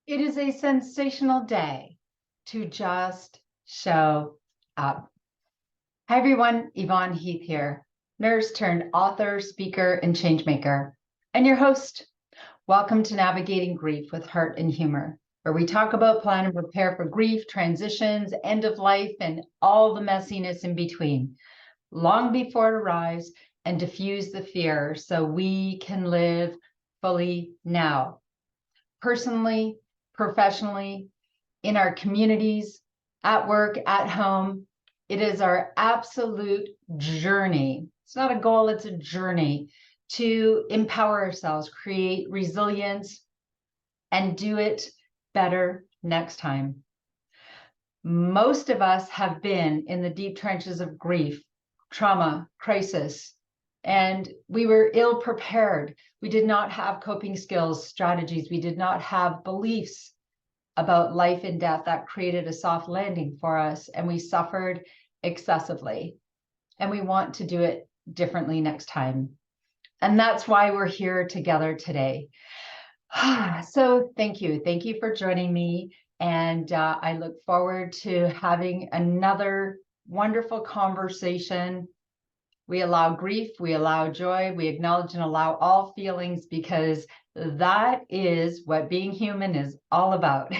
It is a sensational day to just show up. Hi everyone, Yvonne Heath here, nurse turned author, speaker, and changemaker, and your host. Welcome to Navigating Grief with Heart and Humor, where we talk about plan and prepare for grief, transitions, end of life, and all the messiness in between, long before it arrives, and diffuse the fear so we can live fully now. Personally, professionally, in our communities, at work, at home. It is our absolute journey. It's not a goal, it's a journey to empower ourselves, create resilience, and do it better next time. Most of us have been in the deep trenches of grief, trauma, crisis, and we were ill prepared. We did not have coping skills, strategies. We did not have beliefs about life and death that created a soft landing for us, and we suffered excessively. And we want to do it differently next time. And that's why we're here together today. So thank you. Thank you for joining me. And I look forward to having another wonderful conversation. We allow grief, we allow joy, we acknowledge and allow all feelings, because that is what being human is all about.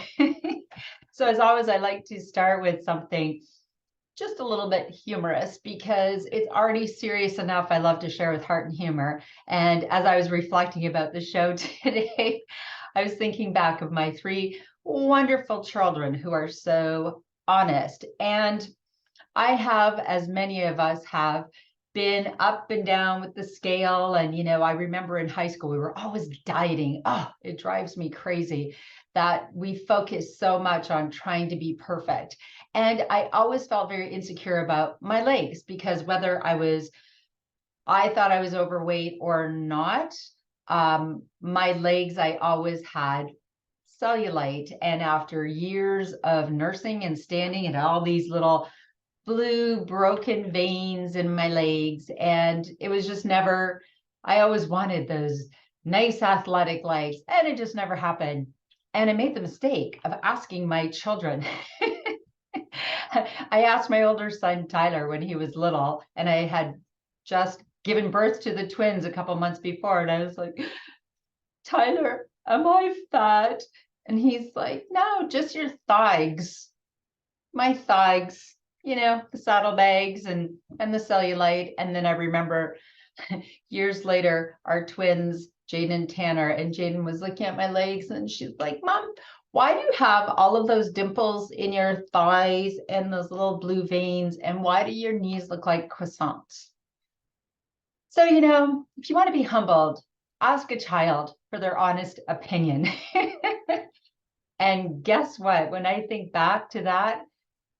So as always, I like to start with something just a little bit humorous, because it's already serious enough. I love to share with heart and humor. And as I was reflecting about the show today, I was thinking back of my 3 wonderful children who are so honest. And I have, as many of us have, been up and down with the scale. And, I remember in high school, we were always dieting. Oh, it drives me crazy that we focus so much on trying to be perfect. And I always felt very insecure about my legs, because whether I thought I was overweight or not, my legs, I always had cellulite. And after years of nursing and standing and all these little blue broken veins in my legs, and it was just never, I always wanted those nice athletic legs, and it just never happened. And I made the mistake of asking my children. I asked my older son Tyler when he was little, and I had just given birth to the twins a couple months before, and I was like, Tyler, am I fat? And he's like, no, just your thighs. My thighs, the saddlebags and the cellulite. And then I remember years later, our twins, Jaden and Tanner, and Jaden was looking at my legs, and she's like, Mom, why do you have all of those dimples in your thighs and those little blue veins? And why do your knees look like croissants? So, if you want to be humbled, ask a child for their honest opinion. And guess what? When I think back to that,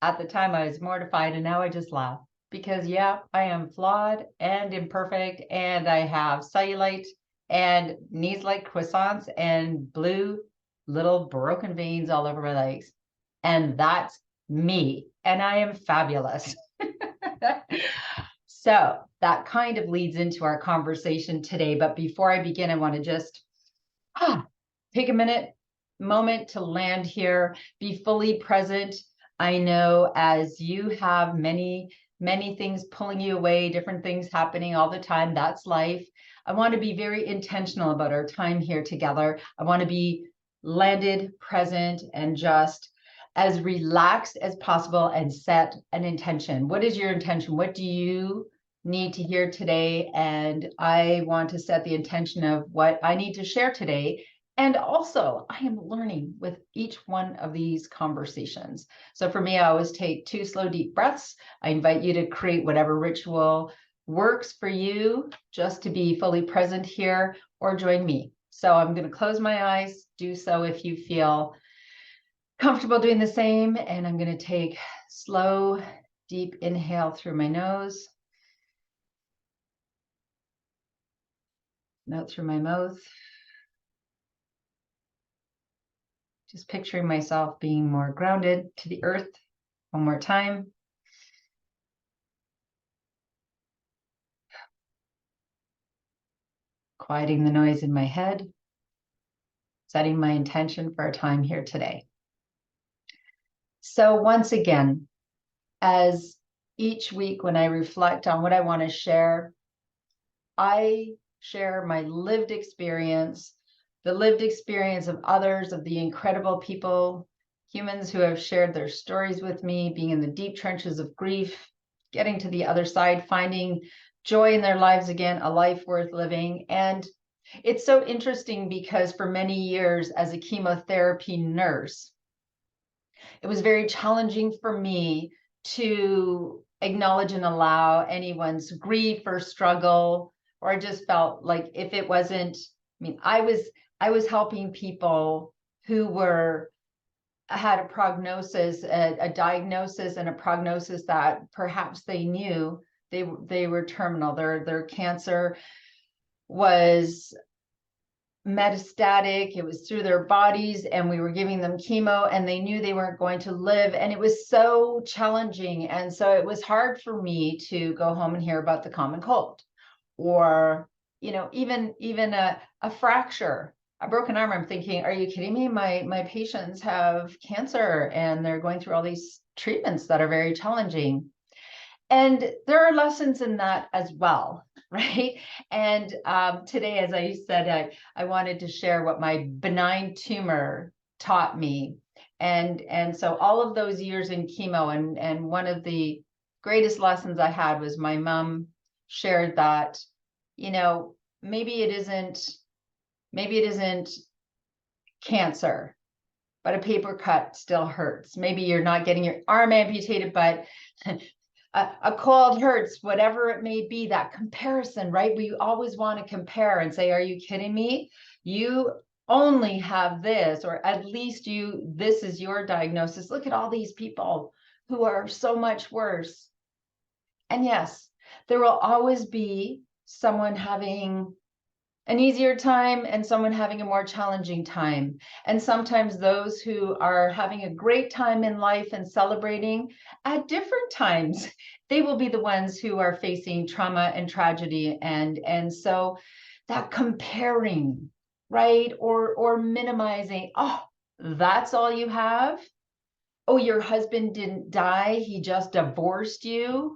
at the time I was mortified, and now I just laugh, because yeah, I am flawed and imperfect, and I have cellulite and knees like croissants and blue little broken veins all over my legs. And that's me, and I am fabulous. So that kind of leads into our conversation today. But before I begin, I want to just take a moment to land here, be fully present. I know as you have many things pulling you away, different things happening all the time. That's life. I want to be very intentional about our time here together. I want to be landed, present, and just as relaxed as possible, and set an intention. What is your intention? What do you need to hear today? And I want to set the intention of what I need to share today. And also, I am learning with each one of these conversations. So for me, I always take 2 slow, deep breaths. I invite you to create whatever ritual works for you, just to be fully present here, or join me. So I'm going to close my eyes. Do so if you feel comfortable doing the same. And I'm going to take slow, deep inhale through my nose, and out through my mouth. Just picturing myself being more grounded to the earth. One more time. Quieting the noise in my head. setting my intention for a time here today. So once again, as each week when I reflect on what I want to share, I share my lived experience, the lived experience of others, of the incredible people, humans who have shared their stories with me, being in the deep trenches of grief, getting to the other side, finding joy in their lives again, a life worth living. And it's so interesting because for many years as a chemotherapy nurse, it was very challenging for me to acknowledge and allow anyone's grief or struggle, or I just felt like if it wasn't, I was helping people who had a prognosis, a diagnosis and a prognosis that perhaps they knew they were terminal. Their cancer was metastatic, it was through their bodies, and we were giving them chemo and they knew they weren't going to live, and it was so challenging. And so it was hard for me to go home and hear about the common cold, or even a fracture, a broken arm. I'm thinking, are you kidding me? My patients have cancer and they're going through all these treatments that are very challenging. And there are lessons in that as well, right? And today, as I said, I wanted to share what my benign tumor taught me. And so all of those years in chemo, and one of the greatest lessons I had was my mom shared that, maybe it isn't cancer, but a paper cut still hurts. Maybe you're not getting your arm amputated, but a cold hurts, whatever it may be. That comparison, right? We always want to compare and say, are you kidding me? You only have this, or at least this is your diagnosis. Look at all these people who are so much worse. And yes, there will always be someone having an easier time and someone having a more challenging time. And sometimes those who are having a great time in life and celebrating at different times, they will be the ones who are facing trauma and tragedy. And so that comparing, right? Or minimizing, oh, that's all you have? Oh, your husband didn't die, he just divorced you.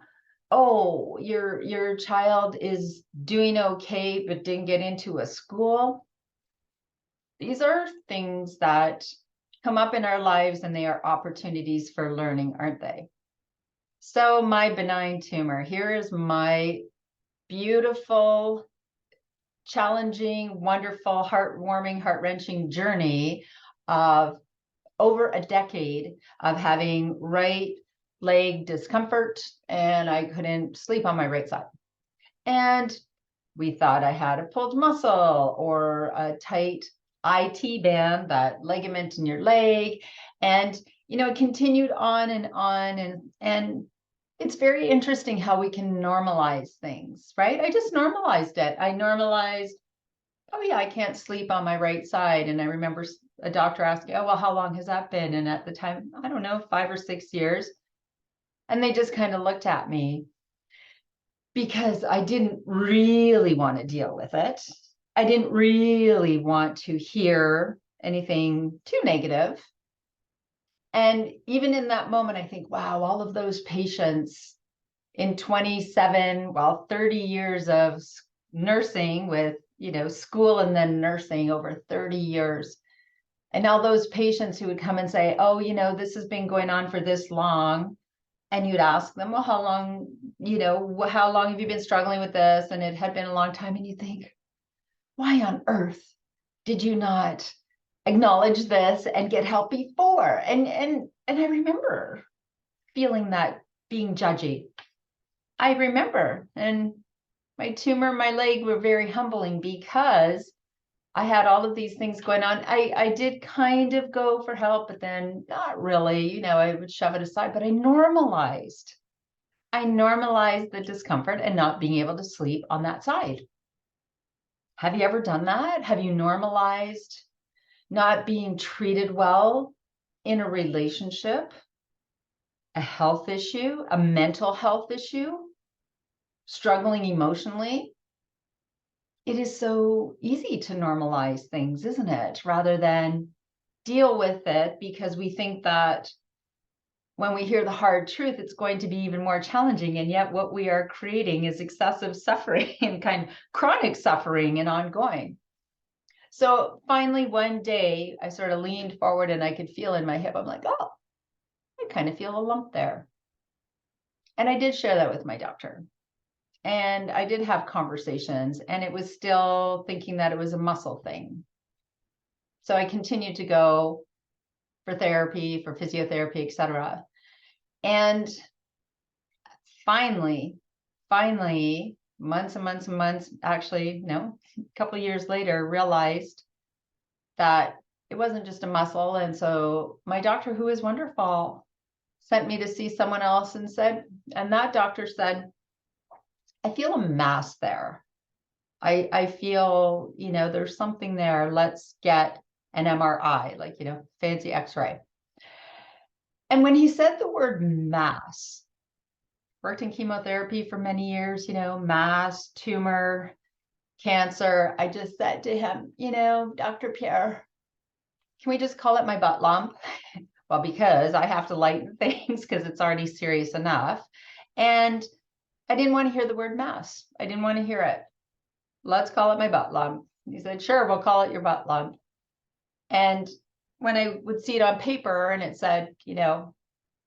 Oh, your child is doing okay, but didn't get into a school. These are things that come up in our lives, and they are opportunities for learning, aren't they? So my benign tumor, here is my beautiful, challenging, wonderful, heartwarming, heart-wrenching journey of over a decade of having right leg discomfort, and I couldn't sleep on my right side. And we thought I had a pulled muscle or a tight IT band, that ligament in your leg. And, it continued on and on. And it's very interesting how we can normalize things, right? I just normalized it. I normalized, oh yeah, I can't sleep on my right side. And I remember a doctor asking, oh, well, how long has that been? And at the time, I don't know, 5 or 6 years. And they just kind of looked at me because I didn't really want to deal with it. I didn't really want to hear anything too negative. And even in that moment, I think, wow, all of those patients in 30 years of nursing with, school and then nursing over 30 years. And all those patients who would come and say, oh, this has been going on for this long. And you'd ask them, well, how long have you been struggling with this? And it had been a long time. And you think, why on earth did you not acknowledge this and get help before? And I remember feeling that, being judgy. I remember, and my tumor, my leg were very humbling because I had all of these things going on. I did kind of go for help, but then not really, I would shove it aside, but I normalized the discomfort and not being able to sleep on that side. Have you ever done that? Have you normalized not being treated well in a relationship, a health issue, a mental health issue, struggling emotionally? it is so easy to normalize things, isn't it? Rather than deal with it, because we think that when we hear the hard truth, it's going to be even more challenging. And yet what we are creating is excessive suffering and kind of chronic suffering and ongoing. So finally, one day I sort of leaned forward and I could feel in my hip, I'm like, oh, I kind of feel a lump there. And I did share that with my doctor. And I did have conversations, and it was still thinking that it was a muscle thing. So I continued to go for therapy, for physiotherapy, etc. And finally, months and months and months, actually, no, a couple of years later, realized that it wasn't just a muscle. And so my doctor, who is wonderful, sent me to see someone else and that doctor said, I feel a mass there. I feel, there's something there. Let's get an MRI, like, fancy x-ray. And when he said the word mass, worked in chemotherapy for many years, mass, tumor, cancer, I just said to him, Dr. Pierre, can we just call it my butt lump? Well, because I have to lighten things because it's already serious enough. And I didn't want to hear the word mass. I didn't want to hear it. Let's call it my butt lump. He said, sure, we'll call it your butt lump. And when I would see it on paper and it said,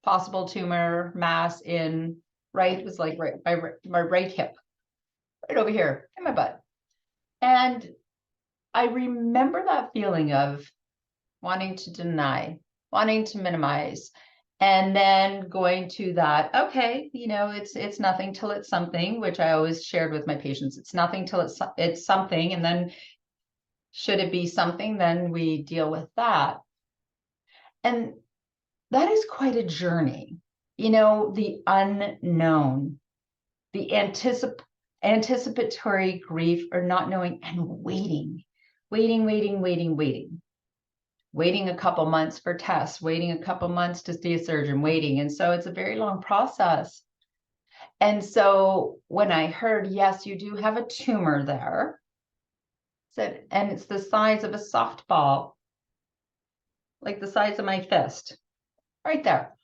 possible tumor mass in right, it was like right, my right hip, right over here in my butt. And I remember that feeling of wanting to deny, wanting to minimize, and then going to that, okay, it's nothing till it's something, which I always shared with my patients. It's nothing till it's something. And then should it be something, then we deal with that. And that is quite a journey, the unknown, the anticipatory grief or not knowing, and waiting a couple months for tests, waiting a couple months to see a surgeon, waiting. And so it's a very long process. And so when I heard, yes, you do have a tumor there, and it's the size of a softball, like the size of my fist, right there.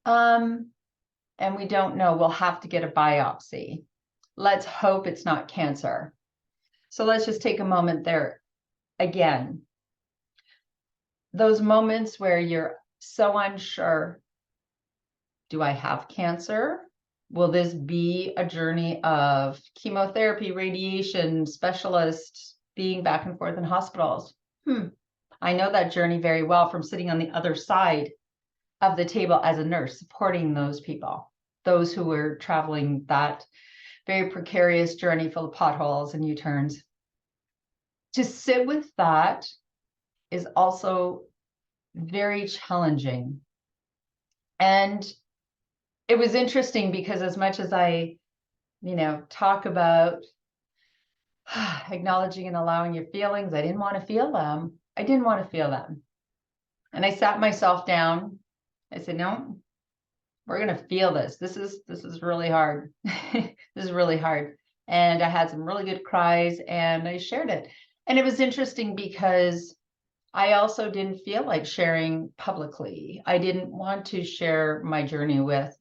And we don't know, we'll have to get a biopsy. Let's hope it's not cancer. So let's just take a moment there again. Those moments where you're so unsure, do I have cancer? Will this be a journey of chemotherapy, radiation, specialists, being back and forth in hospitals? I know that journey very well from sitting on the other side of the table as a nurse, supporting those people, those who were traveling that very precarious journey full of potholes and U-turns. To sit with that is also very challenging. And it was interesting because as much as I, talk about acknowledging and allowing your feelings, I didn't want to feel them. And I sat myself down. I said, no, we're going to feel this. This is really hard. This is really hard. And I had some really good cries and I shared it. And it was interesting because I also didn't feel like sharing publicly. I didn't want to share my journey with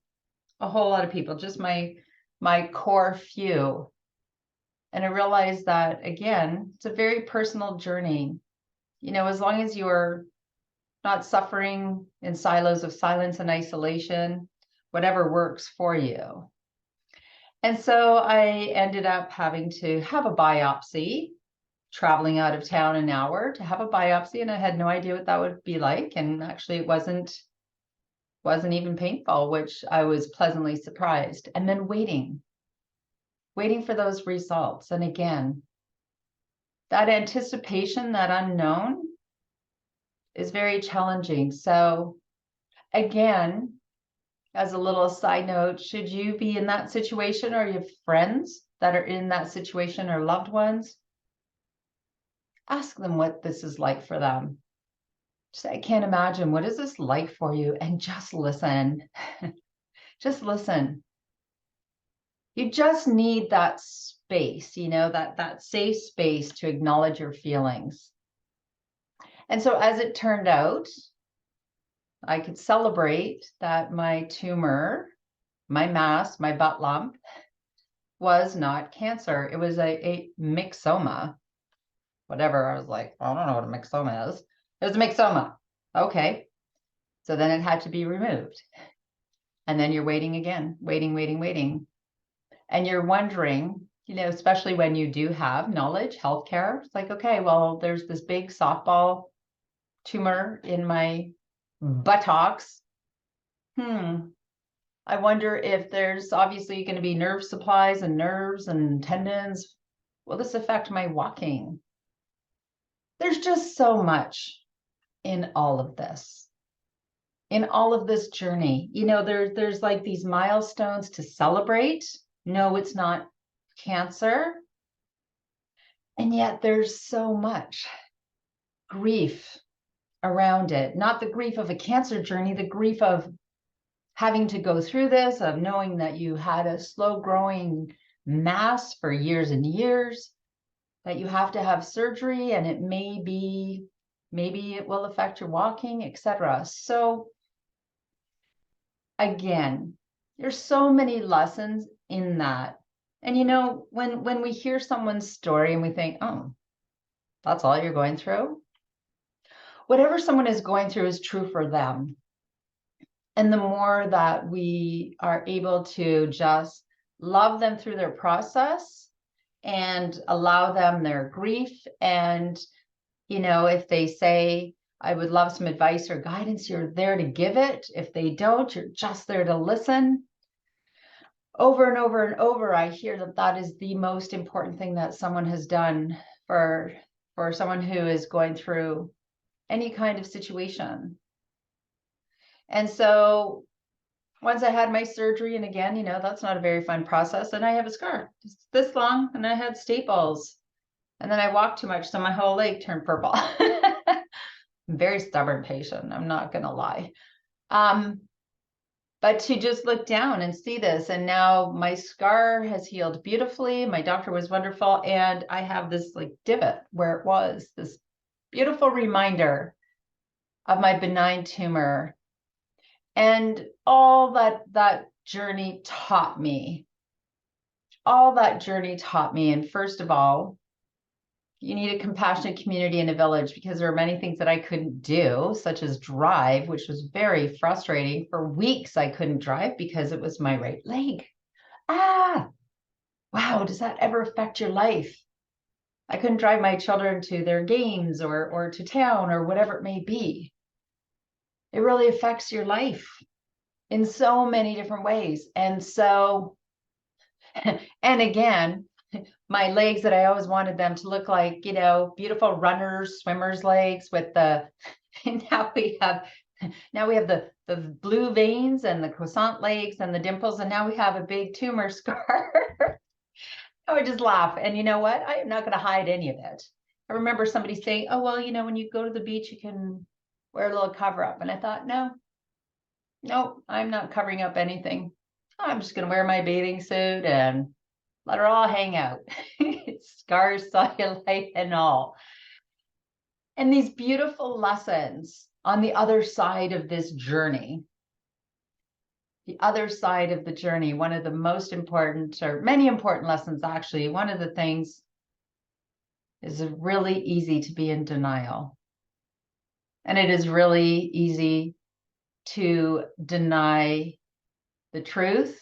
a whole lot of people, just my core few. And I realized that, again, it's a very personal journey. As long as you're not suffering in silos of silence and isolation, whatever works for you. And so I ended up having to have a biopsy, traveling out of town an hour to have a biopsy, and I had no idea what that would be like. And actually it wasn't even painful, which I was pleasantly surprised. And then waiting for those results. And again, that anticipation, that unknown is very challenging. So again, as a little side note, should you be in that situation or you have friends that are in that situation or loved ones, ask them what this is like for them. Just, I can't imagine, what is this like for you? And just listen. Just listen. You just need that space, you know, that safe space to acknowledge your feelings. And so as it turned out, I could celebrate that my tumor, my mass, my butt lump was not cancer. It was a myxoma, whatever. I was like, I don't know what a myxoma is. It was a myxoma. Okay. So then it had to be removed. And then you're waiting again, waiting. And you're wondering, you know, especially when you do have knowledge, healthcare, it's like, okay, well, there's this big softball tumor in my buttocks. I wonder if there's obviously going to be nerve supplies and nerves and tendons. Will this affect my walking? There's just so much in all of this. In all of this journey, you know, there's like these milestones to celebrate. No, it's not cancer. And yet there's so much grief around it. Not the grief of a cancer journey, the grief of having to go through this, of knowing that you had a slow growing mass for years and years, that you have to have surgery and it maybe it will affect your walking, etc. So again, there's so many lessons in that. And you know, when we hear someone's story and we think, oh, that's all you're going through, whatever someone is going through is true for them. And the more that we are able to just love them through their process and allow them their grief, and, you know, if they say, I would love some advice or guidance, you're there to give it. If they don't, you're just there to listen. Over and over and over, I hear that that is the most important thing that someone has done for someone who is going through any kind of situation. And so once I had my surgery, and again, you know, that's not a very fun process, and I have a scar just this long, and I had staples, and then I walked too much, so my whole leg turned purple. Very stubborn patient, I'm not gonna lie. But to just look down and see this, and now my scar has healed beautifully. My doctor was wonderful, and I have this like divot where it was, this beautiful reminder of my benign tumor. And all that journey taught me, and first of all, you need a compassionate community and a village, because there are many things that I couldn't do, such as drive, which was very frustrating. For weeks, I couldn't drive because it was my right leg. Wow, does that ever affect your life? I couldn't drive my children to their games or to town or whatever it may be. It really affects your life in so many different ways. And so, and again, my legs that I always wanted them to look like, you know, beautiful runners, swimmers legs with the, now we have the blue veins and the croissant legs and the dimples, and now we have a big tumor scar. I would just laugh. And you know what? I am not going to hide any of it. I remember somebody saying, oh, well, you know, when you go to the beach, you can wear a little cover up. And I thought, no, I'm not covering up anything. I'm just going to wear my bathing suit and let her all hang out. Scars, cellulite, and all. And these beautiful lessons on the other side of this journey. The other side of the journey, one of the most important, or many important lessons actually, one of the things is really easy to be in denial. And it is really easy to deny the truth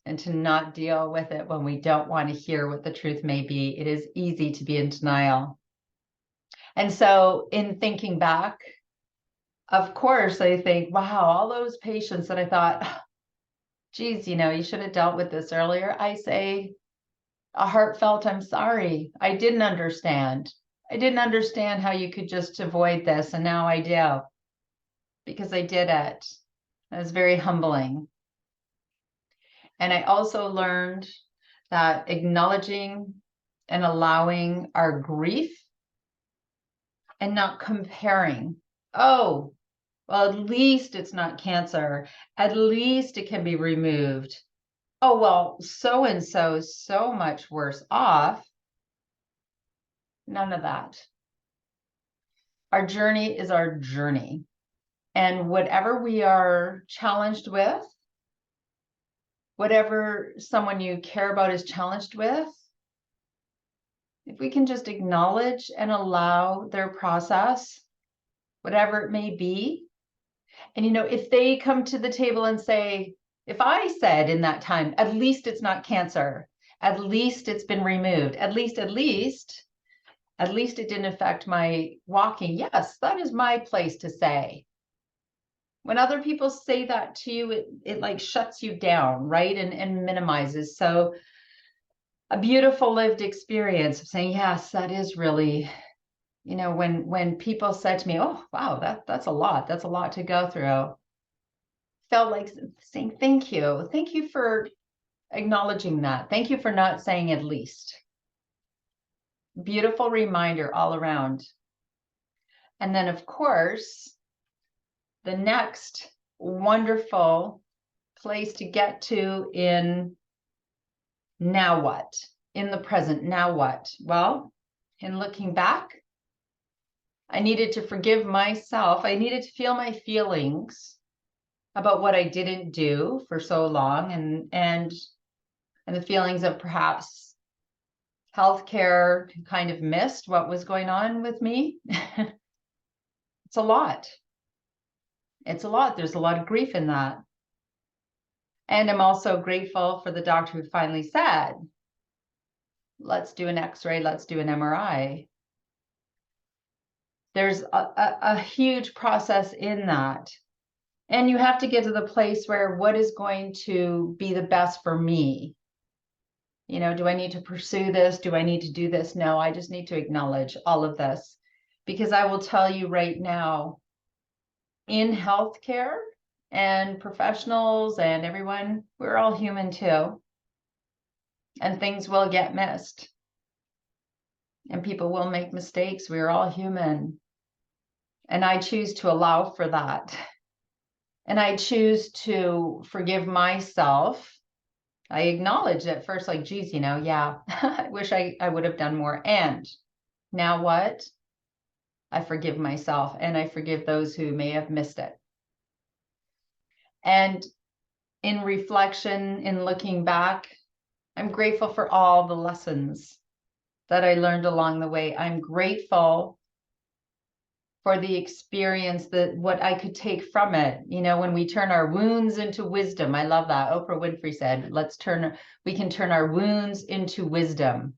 and to not deal with it when we don't want to hear what the truth may be. It is easy to be in denial. And so in thinking back, of course, I think, wow, all those patients that I thought, geez, you know, you should have dealt with this earlier. I say a heartfelt, I'm sorry. I didn't understand. I didn't understand how you could just avoid this. And now I do, because I did it. It was very humbling. And I also learned that acknowledging and allowing our grief and not comparing, oh, well, at least it's not cancer. At least it can be removed. oh, well, so-and-so is so much worse off. None of that. Our journey is our journey. And whatever we are challenged with, whatever someone you care about is challenged with, if we can just acknowledge and allow their process, whatever it may be. And, if they come to the table and say, if I said in that time, at least it's not cancer, at least it's been removed, at least it didn't affect my walking. Yes, that is my place to say. When other people say that to you, it like shuts you down, right? And minimizes. So a beautiful lived experience of saying, yes, that is really, when people said to me, oh, wow, that's a lot to go through, felt like saying, thank you for acknowledging that. Thank you for not saying at least. Beautiful reminder all around. And then, of course, the next wonderful place to get to in now what? In the present, now what? Well, in looking back, I needed to forgive myself. I needed to feel my feelings about what I didn't do for so long, and the feelings of perhaps healthcare kind of missed what was going on with me. It's a lot. It's a lot. There's a lot of grief in that. And I'm also grateful for the doctor who finally said, let's do an X-ray, let's do an MRI. There's a huge process in that. And you have to get to the place where what is going to be the best for me? Do I need to pursue this? Do I need to do this? No, I just need to acknowledge all of this. Because I will tell you right now, in healthcare and professionals and everyone, we're all human too. And things will get missed. And people will make mistakes. We're all human. And I choose to allow for that. And I choose to forgive myself. I acknowledge at first, like, geez, yeah, I wish I would have done more. And now what? I forgive myself, and I forgive those who may have missed it. And in reflection, in looking back, I'm grateful for all the lessons that I learned along the way. I'm grateful for the experience, what I could take from it. When we turn our wounds into wisdom. I love that. Oprah Winfrey said, we can turn our wounds into wisdom.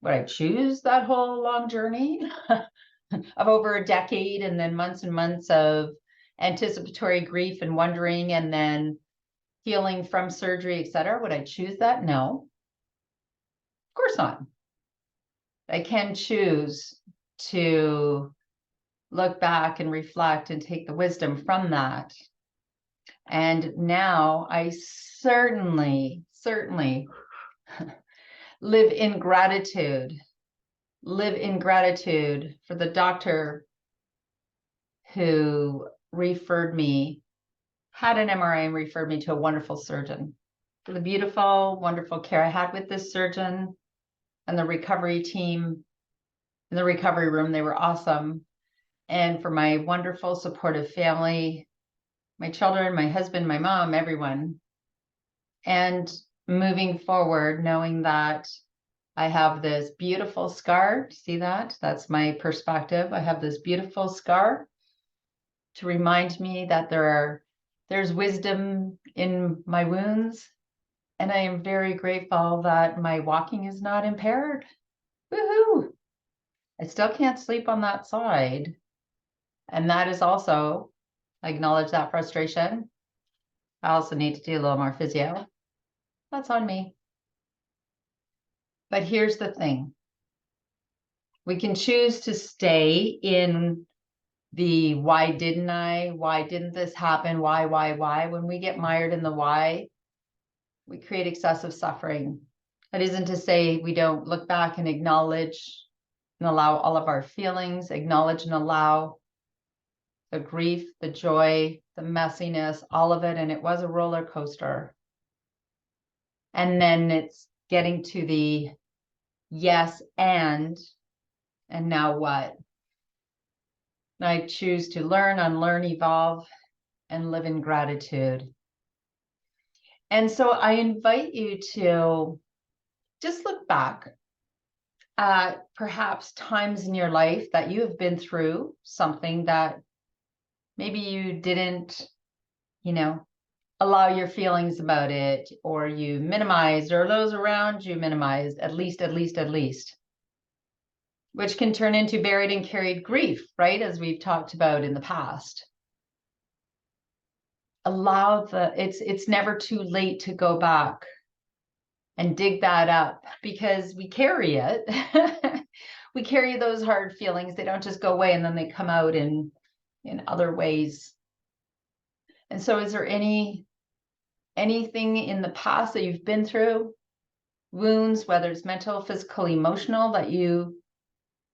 Would I choose that whole long journey of over a decade, and then months and months of anticipatory grief and wondering, and then healing from surgery, etc.? Would I choose that? No, of course not. I can choose to look back and reflect and take the wisdom from that. And now I certainly live in gratitude for the doctor who had an MRI and referred me to a wonderful surgeon, for the beautiful, wonderful care I had with this surgeon and the recovery team in the recovery room. They were awesome. And for my wonderful, supportive family, my children, my husband, my mom, everyone. And moving forward, knowing that I have this beautiful scar. See that? That's my perspective. I have this beautiful scar to remind me that there's wisdom in my wounds. And I am very grateful that my walking is not impaired. Woohoo! I still can't sleep on that side. And that is also, I acknowledge that frustration. I also need to do a little more physio. That's on me. But here's the thing. We can choose to stay in the why didn't I? Why didn't this happen? Why? When we get mired in the why, we create excessive suffering. That isn't to say we don't look back and acknowledge and allow all of our feelings, acknowledge and allow the grief, the joy, the messiness, all of it. And it was a roller coaster. And then it's getting to the yes, and now what? I choose to learn, unlearn, evolve, and live in gratitude. And so I invite you to just look back at perhaps times in your life that you have been through something that maybe you didn't, allow your feelings about it, or you minimized, or those around you minimized, at least, which can turn into buried and carried grief, right? As we've talked about in the past. It's never too late to go back and dig that up, because we carry it. We carry those hard feelings. They don't just go away and then they come out in other ways. And so is there anything in the past that you've been through, wounds, whether it's mental, physical, emotional, that you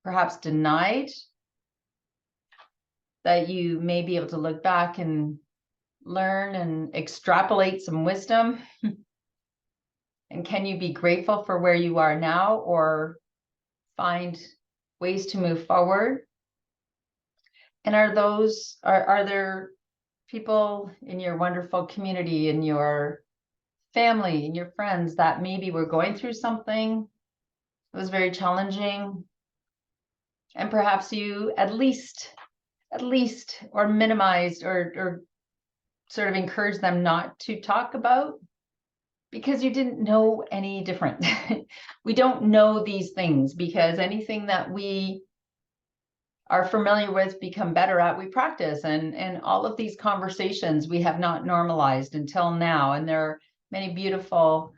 perhaps denied, that you may be able to look back and learn and extrapolate some wisdom? And can you be grateful for where you are now, or find ways to move forward? And are there people in your wonderful community, in your family, in your friends, that maybe were going through something that was very challenging, and perhaps you at least or minimized, or sort of encouraged them not to talk about, because you didn't know any different? We don't know these things, because anything that we are familiar with, become better at, we practice. And all of these conversations we have not normalized until now. And there are many beautiful,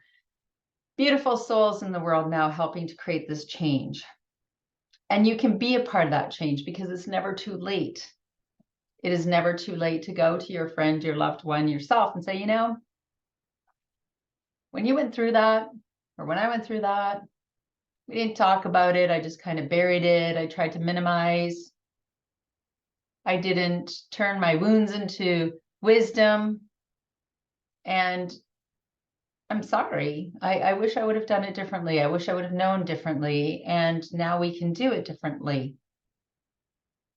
beautiful souls in the world now helping to create this change. And you can be a part of that change, because it's never too late. It is never too late to go to your friend, your loved one, yourself, and say, when you went through that, or when I went through that, we didn't talk about it. I just kind of buried it. I tried to minimize. I didn't turn my wounds into wisdom. And I'm sorry. I wish I would have done it differently. I wish I would have known differently. And now we can do it differently.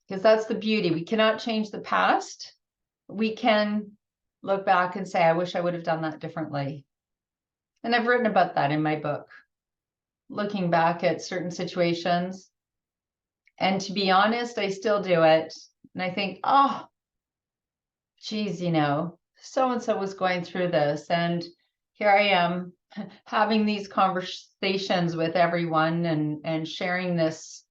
Because that's the beauty. We cannot change the past. We can look back and say, I wish I would have done that differently. And I've written about that in my book, looking back at certain situations. And to be honest, I still do it. And I think, oh, geez, so-and-so was going through this. And here I am having these conversations with everyone and sharing this.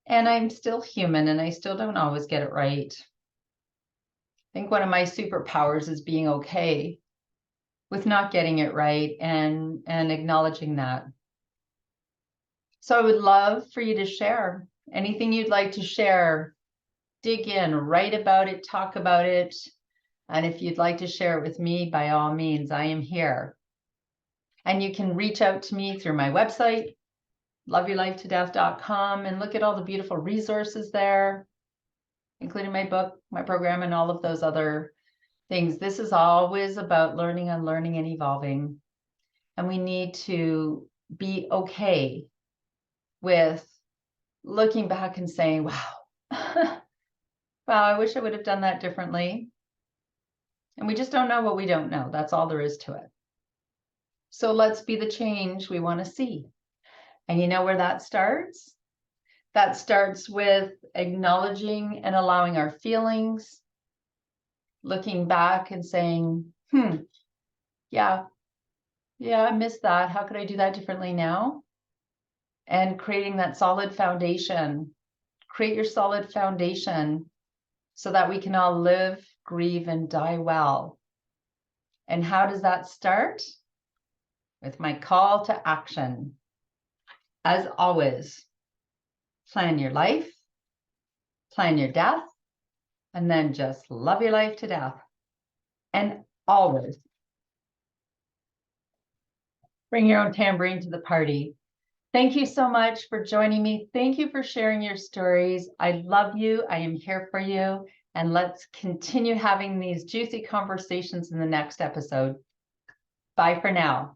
And I'm still human, and I still don't always get it right. I think one of my superpowers is being okay with not getting it right, and acknowledging that. So I would love for you to share anything you'd like to share. Dig in, write about it, talk about it. And if you'd like to share it with me, by all means, I am here. And you can reach out to me through my website, loveyourlifetodeath.com, and look at all the beautiful resources there, including my book, my program, and all of those other things. This is always about learning, unlearning, and evolving. And we need to be okay with looking back and saying, wow, wow, I wish I would have done that differently. And we just don't know what we don't know. That's all there is to it. So let's be the change we want to see. And you know where that starts? That starts with acknowledging and allowing our feelings, looking back and saying, yeah, I missed that. How could I do that differently now? And creating that solid foundation. Create your solid foundation so that we can all live, grieve, and die well. And how does that start? With my call to action. As always, plan your life, plan your death, and then just love your life to death. And always bring your own tambourine to the party. Thank you so much for joining me. Thank you for sharing your stories. I love you. I am here for you. And let's continue having these juicy conversations in the next episode. Bye for now.